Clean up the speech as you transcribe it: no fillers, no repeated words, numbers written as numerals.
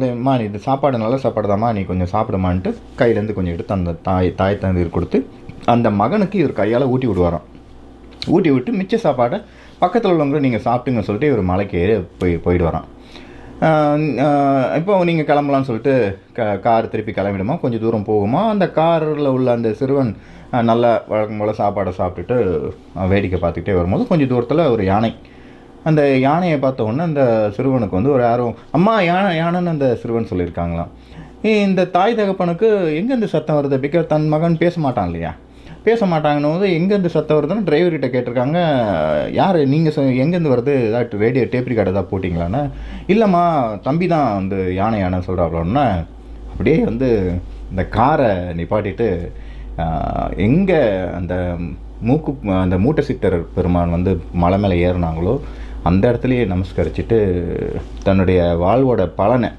அம்மா இது சாப்பாடு நல்ல சாப்பாடு தாம்மா, நீ கொஞ்சம் சாப்பிடுமான்ட்டு கையிலேருந்து கொஞ்சம் எடுத்து அந்த தாய் தந்தையர் கொடுத்து அந்த மகனுக்கு இவர் கையால் ஊட்டி விடுவாராம். ஊட்டி விட்டு மிச்ச சாப்பாடை பக்கத்தில் உள்ளவங்களும் நீங்கள் சாப்பிட்டுங்கன்னு சொல்லிட்டு இவர் மலைக்கு ஏறி போயிடுவாராம். இப்போ நீங்கள் கிளம்பலான்னு சொல்லிட்டு கார் திருப்பி கிளம்பிடுமா, கொஞ்சம் தூரம் போகுமா. அந்த காரில் உள்ள அந்த சிறுவன் நல்லா வழக்கம் போல் சாப்பாடை சாப்பிட்டுட்டு வேடிக்கை பார்த்துக்கிட்டே வரும்போது கொஞ்சம் தூரத்தில் ஒரு யானை. அந்த யானையை பார்த்த உடனே அந்த சிறுவனுக்கு வந்து ஒரு ஆர்வம். அம்மா யானைன்னு அந்த சிறுவன் சொல்லியிருக்காங்களாம். இந்த தாய் தகப்பனுக்கு எங்கேருந்து சத்தம் வருது, பிகாஸ் தன் மகன் பேச மாட்டான் இல்லையா, பேச மாட்டாங்கன்னு போது எங்கேருந்து சத்தம் வருதுன்னு டிரைவர்கிட்ட கேட்டிருக்காங்க. யார் நீங்கள் எங்கேருந்து வருது, ஏதாட்டு ரேடியோ டேப் ரிகார்டு ஏதாவது போட்டிங்களான்னு. இல்லைம்மா தம்பி தான் வந்து யானை சொல்கிறாங்களோன்னா அப்படியே வந்து இந்த காரை நிப்பாட்டிட்டு எங்கே அந்த அந்த மூட்டை சித்தர் பெருமான் வந்து மலை மேலே ஏறினாங்களோ அந்த இடத்துலையே நமஸ்கரிச்சுட்டு தன்னுடைய வாழ்வோட பலனை